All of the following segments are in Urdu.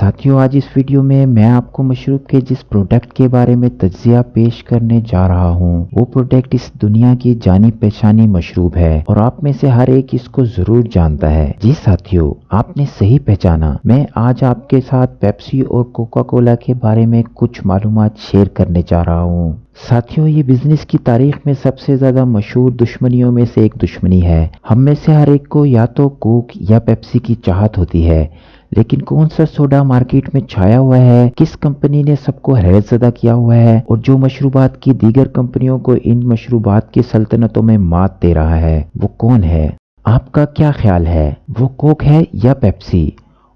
ساتھیوں، آج اس ویڈیو میں آپ کو مشروب کے جس پروڈکٹ کے بارے میں تجزیہ پیش کرنے جا رہا ہوں وہ پروڈکٹ اس دنیا کی جانی پہچانی مشروب ہے اور آپ میں سے ہر ایک اس کو ضرور جانتا ہے۔ جی ساتھیوں، آپ نے صحیح پہچانا، میں آج آپ کے ساتھ پیپسی اور کوکا کولا کے بارے میں کچھ معلومات شیئر کرنے جا رہا ہوں۔ ساتھیوں، یہ بزنس کی تاریخ میں سب سے زیادہ مشہور دشمنیوں میں سے ایک دشمنی ہے۔ ہم میں سے ہر ایک کو یا تو کوک یا پیپسی کی چاہت ہوتی ہے، لیکن کون سا سوڈا مارکیٹ میں چھایا ہوا ہے، کس کمپنی نے سب کو حیرت زدہ کیا ہوا ہے اور جو مشروبات کی دیگر کمپنیوں کو ان مشروبات کی سلطنتوں میں مات دے رہا ہے، وہ کون ہے؟ آپ کا کیا خیال ہے، وہ کوک ہے یا پیپسی؟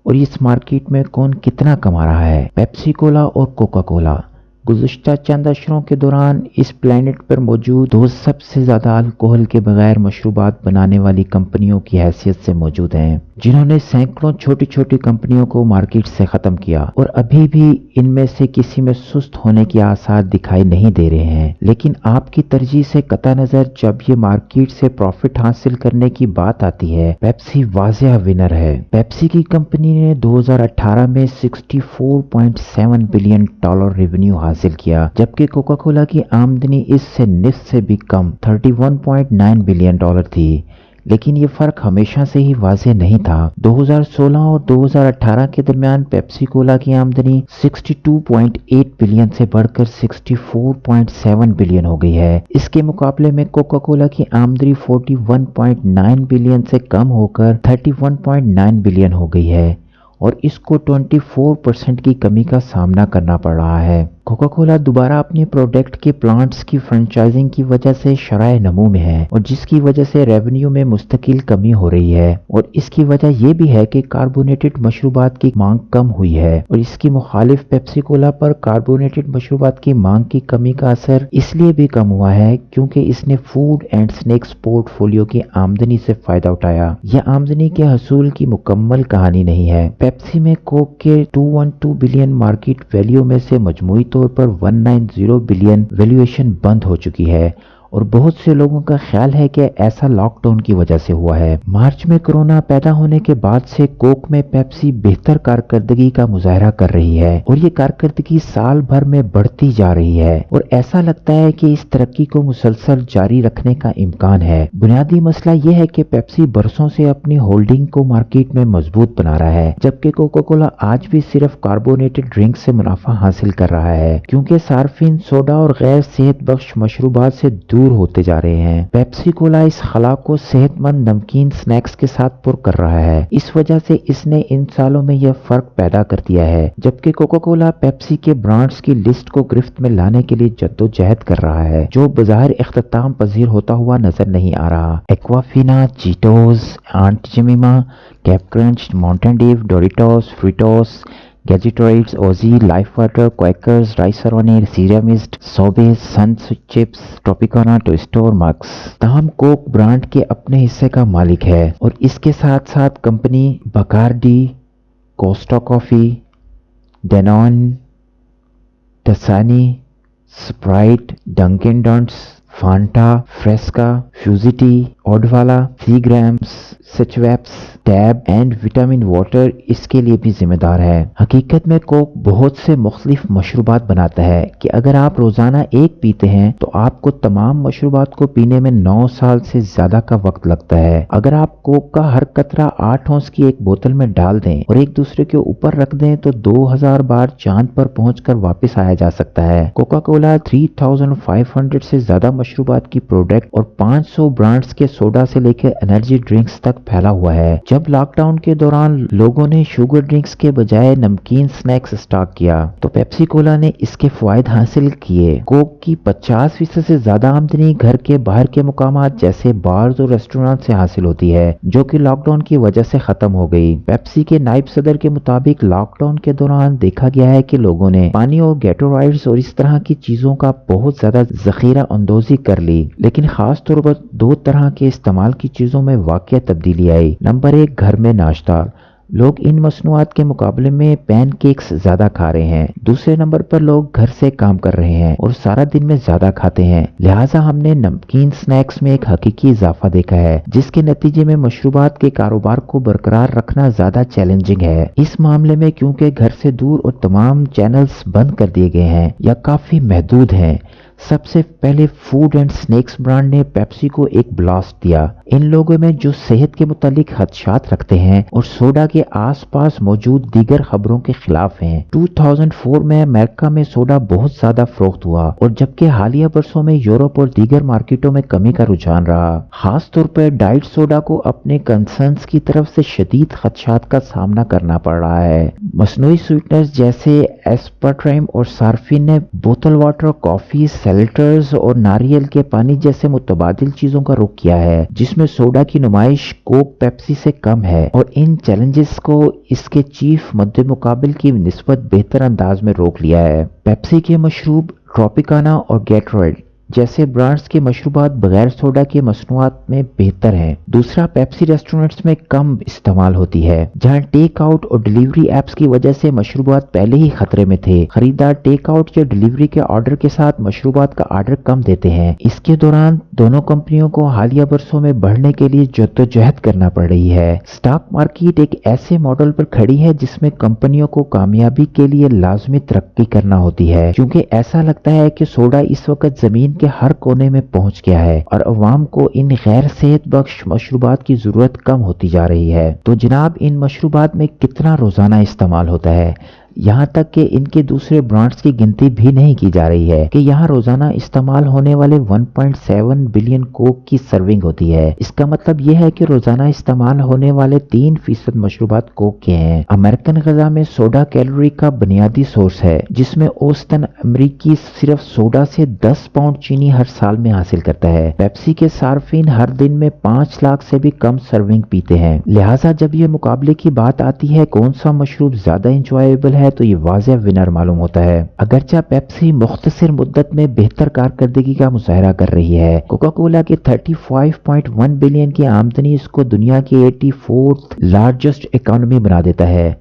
اور اس مارکیٹ میں کون کتنا کما رہا ہے، پیپسی کولا اور کوکا کولا؟ گزشتہ چند اشروں کے دوران اس پلانٹ پر موجود دو سب سے زیادہ الکوہل کے بغیر مشروبات بنانے والی کمپنیوں کی حیثیت سے موجود ہیں، جنہوں نے سینکڑوں چھوٹی چھوٹی کمپنیوں کو مارکیٹ سے ختم کیا اور ابھی بھی ان میں سے کسی میں سست ہونے کے آثار دکھائی نہیں دے رہے ہیں۔ لیکن آپ کی ترجیح سے قطع نظر، جب یہ مارکیٹ سے پروفٹ حاصل کرنے کی بات آتی ہے، پیپسی واضح ونر ہے۔ پیپسی کی کمپنی نے 2018 میں $64.7 بلین ریونیو حاصل کیا، جبکہ کوکا کولا کی آمدنی اس سے نصف سے بھی کم $31.9 بلین تھی۔ لیکن یہ فرق ہمیشہ سے ہی واضح نہیں تھا۔ 2016 اور 2018 کے درمیان پیپسی کولا کی آمدنی 62.8 بلین سے بڑھ کر 64.7 بلین ہو گئی ہے۔ اس کے مقابلے میں کوکا کولا کی آمدنی 41.9 بلین سے کم ہو کر 31.9 بلین ہو گئی ہے اور اس کو 24% کی کمی کا سامنا کرنا پڑ رہا ہے۔ کوکا کولا دوبارہ اپنے پروڈکٹ کے پلانٹس کی فرنچائزنگ کی وجہ سے شرح نمو میں ہے اور جس کی وجہ سے ریونیو میں مستقل کمی ہو رہی ہے، اور اس کی وجہ یہ بھی ہے کہ کاربونیٹڈ مشروبات کی مانگ کم ہوئی ہے، اور اس کی مخالف پیپسی کولا پر کاربونیٹڈ مشروبات کی مانگ کی کمی کا اثر اس لیے بھی کم ہوا ہے کیونکہ اس نے food and snacks port folio کی آمدنی سے فائدہ اٹھایا۔ یہ آمدنی کے حصول کی مکمل کہانی نہیں ہے۔ پیپسی میں کوک کے 212 بلین مارکیٹ ویلیو میں سے مجموعی طور پر 190 بلین ویلیویشن بند ہو چکی ہے، اور بہت سے لوگوں کا خیال ہے کہ ایسا لاک ڈاؤن کی وجہ سے ہوا ہے۔ مارچ میں کورونا پیدا ہونے کے بعد سے کوک میں پیپسی بہتر کارکردگی کا مظاہرہ کر رہی ہے اور یہ کارکردگی سال بھر میں بڑھتی جا رہی ہے، اور ایسا لگتا ہے کہ اس ترقی کو مسلسل جاری رکھنے کا امکان ہے۔ بنیادی مسئلہ یہ ہے کہ پیپسی برسوں سے اپنی ہولڈنگ کو مارکیٹ میں مضبوط بنا رہا ہے، جبکہ کوکا کولا آج بھی صرف کاربونیٹڈ ڈرنک سے منافع حاصل کر رہا ہے کیونکہ صارفین سوڈا اور غیر صحت بخش مشروبات سے دور ہوتے جا رہے ہیں۔ پیپسی کولا اس خلا کو صحت مند نمکین سنیکس کے ساتھ پر کر رہا ہے، اس وجہ سے اس نے ان سالوں میں یہ فرق پیدا کر دیا ہے، جبکہ کوکا کولا پیپسی کے برانڈز کی لسٹ کو گرفت میں لانے کے لیے جدوجہد کر رہا ہے، جو بظاہر اختتام پذیر ہوتا ہوا نظر نہیں آ رہا۔ Aquafina, Cheetos, Aunt Jemima, Cap'n Crunch, Mountain Dew, Doritos, Fritos, Gatorade, Izze, Life Water, Quakers, Rice-A-Roni, Sierra Mist, SoBe, Sun Chips, Tropicana, Tostitos اور مکس۔ تاہم کوک برانڈ کے اپنے حصے کا مالک ہے اور اس کے ساتھ ساتھ company Bacardi, Costa Coffee, Danone, Dasani, Sprite, Dunkin Donuts, Fanta, Fresca, Fuze Tea, Odwalla, Seagram's, Schweppes, Tab and vitamin water اس کے لیے بھی ذمہ دار ہے۔ حقیقت میں کوک بہت سے مختلف مشروبات بناتا ہے کہ اگر آپ روزانہ ایک پیتے ہیں تو آپ کو تمام مشروبات کو پینے میں 9 سال سے زیادہ کا وقت لگتا ہے۔ اگر آپ کوک کا ہر قطرہ 8 اونس کی ایک بوتل میں ڈال دیں اور ایک دوسرے کے اوپر رکھ دیں تو 2000 بار چاند پر پہنچ کر واپس آیا جا سکتا ہے۔ کوکا کولا 3500 سے زیادہ مشروبات کی پروڈکٹ اور 500 برانڈز کے سوڈا سے لے کر انرجی ڈرنکس تک پھیلا ہوا ہے۔ جب لاک ڈاؤن کے دوران لوگوں نے شوگر ڈرنکس کے بجائے نمکین سنیکس اسٹاک کیا تو پیپسی کولا نے اس کے فوائد حاصل کیے۔ کوک کی 50% سے زیادہ آمدنی گھر کے باہر کے مقامات جیسے بارز اور ریسٹورانٹ سے حاصل ہوتی ہے، جو کہ لاک ڈاؤن کی وجہ سے ختم ہو گئی۔ پیپسی کے نائب صدر کے مطابق لاک ڈاؤن کے دوران دیکھا گیا ہے کہ لوگوں نے پانی اور گیٹورائڈز اور اس طرح کی چیزوں کا بہت زیادہ ذخیرہ اندوزی کر لی، لیکن خاص طور پر 2 طرح کے استعمال کی چیزوں میں واقع تبدیلی آئی۔ نمبر 1، گھر میں ناشتہ۔ لوگ ان مصنوعات کے مقابلے میں پین کیکس زیادہ کھا رہے ہیں۔ دوسرے نمبر پر لوگ گھر سے کام کر رہے ہیں اور سارا دن میں زیادہ کھاتے ہیں، لہٰذا ہم نے نمکین سنیکس میں ایک حقیقی اضافہ دیکھا ہے جس کے نتیجے میں مشروبات کے کاروبار کو برقرار رکھنا زیادہ چیلنجنگ ہے۔ اس معاملے میں کیونکہ گھر سے دور اور تمام چینلز بند کر دیے گئے ہیں یا کافی محدود ہیں، سب سے پہلے فوڈ اینڈ سنیکس برانڈ نے پیپسی کو ایک بلاسٹ دیا۔ ان لوگوں میں جو صحت کے متعلق خدشات رکھتے ہیں اور سوڈا کے آس پاس موجود دیگر خبروں کے خلاف ہیں۔ 2004 میں امریکہ میں سوڈا بہت زیادہ فروخت ہوا اور جبکہ حالیہ برسوں میں یورپ اور دیگر مارکیٹوں میں کمی کا رجحان رہا، خاص طور پر ڈائٹ سوڈا کو اپنے کنسرنز کی طرف سے شدید خدشات کا سامنا کرنا پڑ رہا ہے۔ مصنوعی سویٹنرز جیسے ایسپارٹیم اور صارفین نے بوتل واٹر، کافی، سیلٹرز اور ناریل کے پانی جیسے متبادل چیزوں کا رخ کیا ہے جس میں سوڈا کی نمائش کوک پیپسی سے کم ہے، اور ان چیلنجز کو اس کے چیف مد مقابل کی نسبت بہتر انداز میں روک لیا ہے۔ پیپسی کے مشروب ٹراپیکانا اور گیٹوریڈ جیسے برانڈز کے مشروبات بغیر سوڈا کے مصنوعات میں بہتر ہیں۔ دوسرا، پیپسی ریسٹورنٹس میں کم استعمال ہوتی ہے، جہاں ٹیک آؤٹ اور ڈیلیوری ایپس کی وجہ سے مشروبات پہلے ہی خطرے میں تھے۔ خریدار ٹیک آؤٹ یا ڈیلیوری کے آرڈر کے ساتھ مشروبات کا آرڈر کم دیتے ہیں۔ اس کے دوران دونوں کمپنیوں کو حالیہ برسوں میں بڑھنے کے لیے جدوجہد کرنا پڑ رہی ہے۔ اسٹاک مارکیٹ ایک ایسے ماڈل پر کھڑی ہے جس میں کمپنیوں کو کامیابی کے لیے لازمی ترقی کرنا ہوتی ہے، کیونکہ ایسا لگتا ہے کہ سوڈا اس وقت زمین کے ہر کونے میں پہنچ گیا ہے اور عوام کو ان غیر صحت بخش مشروبات کی ضرورت کم ہوتی جا رہی ہے۔ تو جناب، ان مشروبات میں کتنا روزانہ استعمال ہوتا ہے؟ یہاں تک کہ ان کے دوسرے برانڈز کی گنتی بھی نہیں کی جا رہی ہے کہ یہاں روزانہ استعمال ہونے والے 1.7 بلین کوک کی سرونگ ہوتی ہے۔ اس کا مطلب یہ ہے کہ روزانہ استعمال ہونے والے 3% مشروبات کوک کے ہیں۔ امریکن غذا میں سوڈا کیلوری کا بنیادی سورس ہے، جس میں اوسطاً امریکی صرف سوڈا سے 10 پاؤنڈ چینی ہر سال میں حاصل کرتا ہے۔ پیپسی کے صارفین ہر دن میں 5 لاکھ سے بھی کم سرونگ پیتے ہیں، لہٰذا جب یہ مقابلے کی بات آتی ہے کون سا مشروب زیادہ انجوائیبل ہے تو یہ واضح ونر معلوم ہوتا ہے۔ اگرچہ پیپسی مختصر مدت میں بہتر کارکردگی کا مظاہرہ کر رہی ہے، کوکا کولا کی 35.1 بلین کی آمدنی اس کو دنیا کی 84th لارجسٹ اکانومی بنا دیتا ہے۔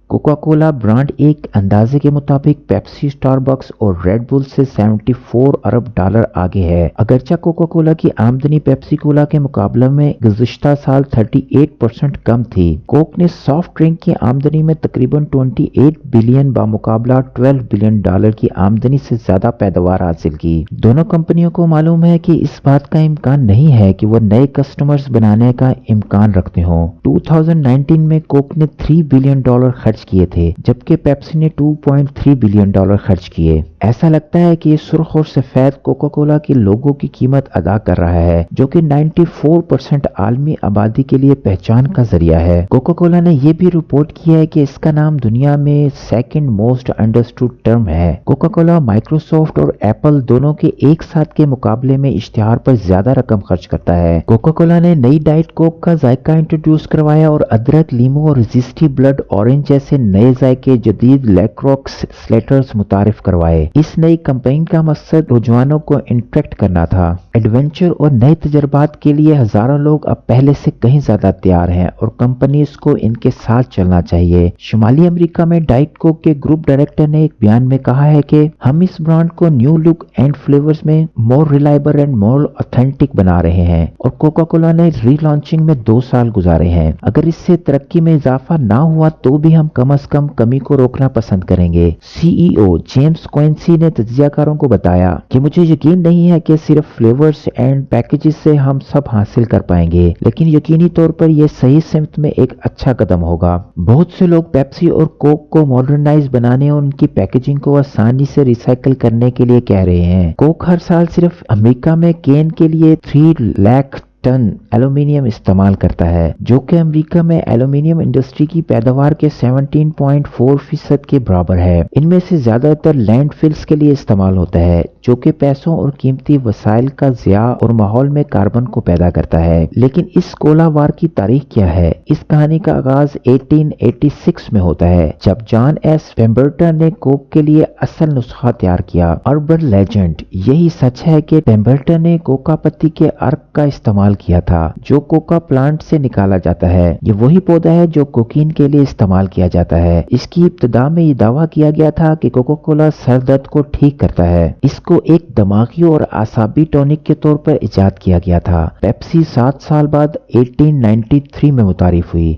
کوکا کولا برانڈ ایک اندازے کے مطابق پیپسی، اسٹاربکس اور ریڈ بل سے 74 ارب ڈالر آگے ہے۔ اگرچہ کوکا کولا کی آمدنی پیپسی کولا کے مقابلے میں گزشتہ سال 38% کم تھی، کوک نے سافٹ ڈرنک کی آمدنی میں تقریباً 28 بلین بمقابلہ 12 بلین ڈالر کی آمدنی سے زیادہ پیداوار حاصل کی۔ دونوں کمپنیوں کو معلوم ہے کہ اس بات کا امکان نہیں ہے کہ وہ نئے کسٹمرز بنانے کا امکان رکھتے ہوں۔ 2019 میں کوک نے 3 بلین ڈالر خرچ کیے تھے، جبکہ پیپسی نے 2.3 بلین ڈالر خرچ کیے۔ ایسا لگتا ہے کہ یہ سرخ اور سفید کوکا کولا کے لوگو کی قیمت ادا کر رہا ہے، جو کہ 94% عالمی آبادی کے لیے پہچان کا ذریعہ ہے۔ کوکا کولا نے یہ بھی رپورٹ کیا ہے کہ اس کا نام دنیا میں سیکنڈ موسٹ انڈرسٹوڈ ٹرم ہے۔ کوکا کولا مائکروسافٹ اور ایپل دونوں کے ایک ساتھ کے مقابلے میں اشتہار پر زیادہ رقم خرچ کرتا ہے۔ کوکا کولا نے نئی ڈائٹ کوک کا ذائقہ انٹروڈیوس کروایا اور ادرک، لیموں اور زسٹی بلڈ اورنج جیسے نئے ذائقے جدید لیکروکس سلیٹرز متعارف کروائے۔ اس نئی کمپین کا مقصد نوجوانوں کو انٹریکٹ کرنا تھا۔ ایڈونچر اور نئے تجربات کے لیے ہزاروں لوگ اب پہلے سے کہیں زیادہ تیار ہیں اور کمپنیز کو ان کے ساتھ چلنا چاہیے۔ شمالی امریکہ میں ڈائٹ کوک کے گروپ ڈائریکٹر نے ایک بیان میں کہا ہے کہ ہم اس برانڈ کو نیو لک اینڈ فلیورز میں more reliable and more authentic بنا رہے ہیں، اور کوکا کولا نے ری لانچنگ میں 2 سال گزارے ہیں۔ اگر اس سے ترقی میں اضافہ نہ ہوا تو بھی ہم کم از کم کمی کو روکنا پسند کریں گے۔ سی ای او جیمز کوئنسی نے تجزیہ کاروں کو بتایا کہ مجھے یقین نہیں ہے کہ صرف فلیورز اینڈ پیکیجز سے ہم سب حاصل کر پائیں گے، لیکن یقینی طور پر یہ صحیح سمت میں ایک اچھا قدم ہوگا۔ بہت سے لوگ پیپسی اور کوک کو ماڈرنائز بنانے اور ان کی پیکیجنگ کو آسانی سے ریسائیکل کرنے کے لیے کہہ رہے ہیں۔ کوک ہر سال صرف امریکہ میں کین کے لیے 3 لاکھ ٹن ایلومینیم استعمال کرتا ہے، جو کہ امریکہ میں ایلومینیم انڈسٹری کی پیداوار کے 17.4% کے برابر ہے۔ ان میں سے زیادہ تر لینڈ فلز کے لیے استعمال ہوتا ہے، جو کہ پیسوں اور قیمتی وسائل کا ضیاع اور ماحول میں کاربن کو پیدا کرتا ہے۔ لیکن اس کولا وار کی تاریخ کیا ہے؟ اس کہانی کا آغاز 1886 میں ہوتا ہے، جب جان ایس پیمبرٹن نے کوک کے لیے اصل نسخہ تیار کیا۔ اربن لیجنڈ یہی سچ ہے کہ پیمبرٹن نے کوکا پتی کے عرق کا استعمال کیا تھا جو کوکا پلانٹ سے نکالا جاتا ہے۔ یہ وہی پودا ہے جو کوکین کے لیے استعمال کیا جاتا ہے۔ اس کی ابتدا میں یہ دعویٰ کیا گیا تھا کہ کوکا کولا سر درد کو ٹھیک کرتا ہے۔ اس کو ایک دماغی اور اعصابی ٹونک کے طور پر ایجاد کیا گیا تھا۔ پیپسی 7 سال بعد 1893 میں متعارف ہوئی۔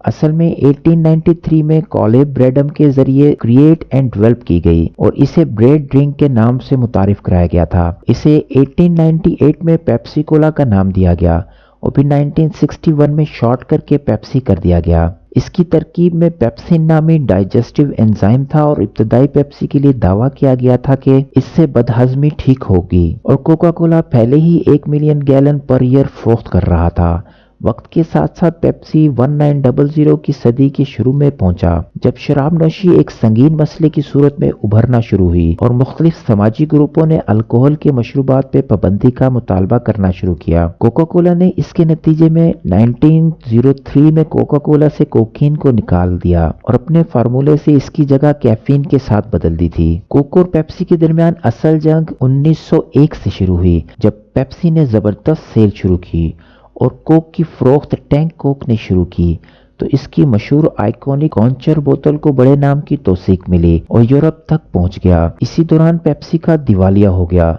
اصل میں 1893 میں کالب بریڈم کے ذریعے کریٹ اینڈ ڈیولپ کی گئی اور اسے بریڈ ڈرنک کے نام سے متعارف کرایا گیا تھا۔ اسے 1898 میں پیپسی کولا کا نام دیا گیا اور پھر 1961 میں شارٹ کر کے پیپسی کر دیا گیا۔ اس کی ترکیب میں پیپسین نامی ڈائجسٹیو انزائم تھا اور ابتدائی پیپسی کے لیے دعویٰ کیا گیا تھا کہ اس سے بدہضمی ٹھیک ہوگی، اور کوکا کولا پہلے ہی 1 ملین گیلن پر ایئر فروخت کر رہا تھا۔ وقت کے ساتھ ساتھ پیپسی 1900 کی صدی کے شروع میں پہنچا جب شراب نوشی ایک سنگین مسئلے کی صورت میں ابھرنا شروع ہوئی اور مختلف سماجی گروپوں نے الکوہل کے مشروبات پہ پابندی کا مطالبہ کرنا شروع کیا۔ کوکا کولا نے اس کے نتیجے میں 1903 میں کوکا کولا سے کوکین کو نکال دیا اور اپنے فارمولے سے اس کی جگہ کیفین کے ساتھ بدل دی تھی۔ کوک اور پیپسی کے درمیان اصل جنگ 1901 سے شروع ہوئی جب پیپسی نے زبردست سیل شروع کی اور کوک کی فروخت ٹینک کوک نے شروع کی تو اس کی مشہور آئیکونک کونچر بوتل کو بڑے نام کی توثیق ملی اور یورپ تک پہنچ گیا۔ اسی دوران پیپسی کا دیوالیہ ہو گیا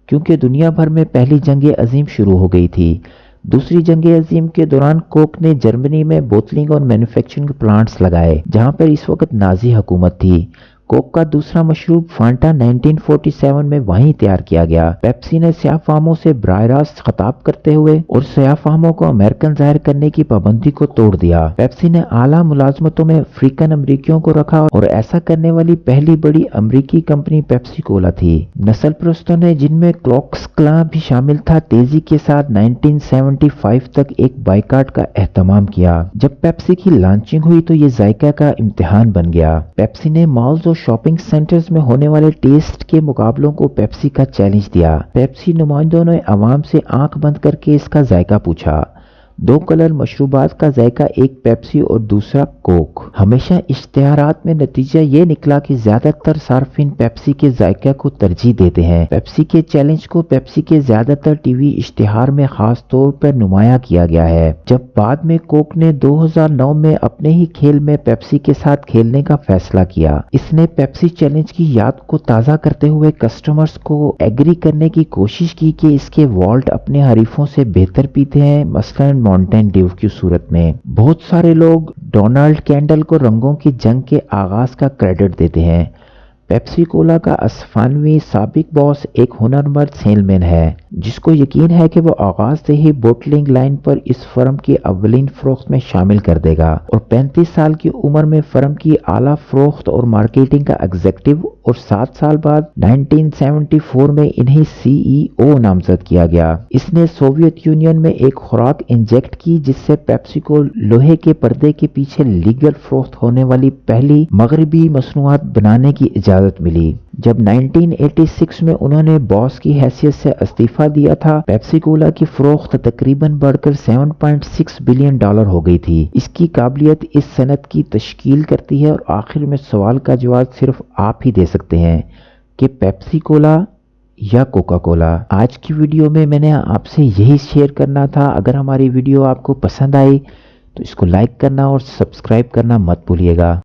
کیونکہ دنیا بھر میں پہلی جنگ عظیم شروع ہو گئی تھی۔ دوسری جنگ عظیم کے دوران کوک نے جرمنی میں بوتلنگ اور مینوفیکچرنگ پلانٹس لگائے جہاں پر اس وقت نازی حکومت تھی۔ کوک کا دوسرا مشروب فانٹا 1947 میں وہیں تیار کیا گیا۔ پیپسی نے سیاہ فاموں سے براہ راست خطاب کرتے ہوئے اور سیاہ فاموں کو امریکن ظاہر کرنے کی پابندی کو توڑ دیا۔ پیپسی نے اعلیٰ ملازمتوں میں افریقن امریکیوں کو رکھا اور ایسا کرنے والی پہلی بڑی امریکی کمپنی پیپسی کولا تھی۔ نسل پرستوں نے جن میں کلوکس کلان بھی شامل تھا تیزی کے ساتھ 1975 تک ایک بائیکاٹ کا اہتمام کیا۔ جب پیپسی کی لانچنگ ہوئی تو یہ ذائقہ کا امتحان بن گیا۔ پیپسی نے مالز اور شاپنگ سینٹرز میں ہونے والے ٹیسٹ کے مقابلوں کو پیپسی کا چیلنج دیا۔ پیپسی نمائندوں نے عوام سے آنکھ بند کر کے اس کا ذائقہ پوچھا۔ 2 کلر مشروبات کا ذائقہ، ایک پیپسی اور دوسرا کوک۔ ہمیشہ اشتہارات میں نتیجہ یہ نکلا کہ زیادہ تر صارفین پیپسی کے ذائقہ کو ترجیح دیتے ہیں۔ پیپسی کے چیلنج کو پیپسی کے زیادہ تر ٹی وی اشتہار میں خاص طور پر نمایاں کیا گیا ہے۔ جب بعد میں کوک نے 2009 میں اپنے ہی کھیل میں پیپسی کے ساتھ کھیلنے کا فیصلہ کیا، اس نے پیپسی چیلنج کی یاد کو تازہ کرتے ہوئے کسٹمرز کو ایگری کرنے کی کوشش کی کہ اس کے والٹ اپنے حریفوں سے بہتر پیتے ہیں، مثلاً ماؤنٹین ڈیو کی صورت میں۔ بہت سارے لوگ ڈونلڈ کینڈل کو رنگوں کی جنگ کے آغاز کا کریڈٹ دیتے ہیں۔ پیپسی کولا کا اسپانوی سابق باس ایک ہنرمند سیل مین ہے جس کو یقین ہے کہ وہ آغاز سے ہی بوٹلنگ لائن پر اس فرم کی اولین فروخت میں شامل کر دے گا، اور 35 سال کی عمر میں فرم کی اعلیٰ فروخت اور مارکیٹنگ کا ایگزیکٹو، اور 7 سال بعد 1974 میں انہیں CEO نامزد کیا گیا۔ اس نے سوویت یونین میں ایک خوراک انجیکٹ کی جس سے پیپسی کو لوہے کے پردے کے پیچھے لیگل فروخت ہونے والی پہلی مغربی مصنوعات بنانے کی اجازت ملی۔ جب 1986 میں انہوں نے باس کی حیثیت سے استعفیٰ دیا تھا، پیپسی کولا کی فروخت تقریباً بڑھ کر $7.6 بلین ہو گئی تھی۔ اس کی قابلیت اس صنعت کی تشکیل کرتی ہے، اور آخر میں سوال کا جواب صرف آپ ہی دے سکتے ہیں کہ پیپسی کولا یا کوکا کولا۔ آج کی ویڈیو میں نے آپ سے یہی شیئر کرنا تھا۔ اگر ہماری ویڈیو آپ کو پسند آئی تو اس کو لائک کرنا اور سبسکرائب کرنا مت بھولیے گا۔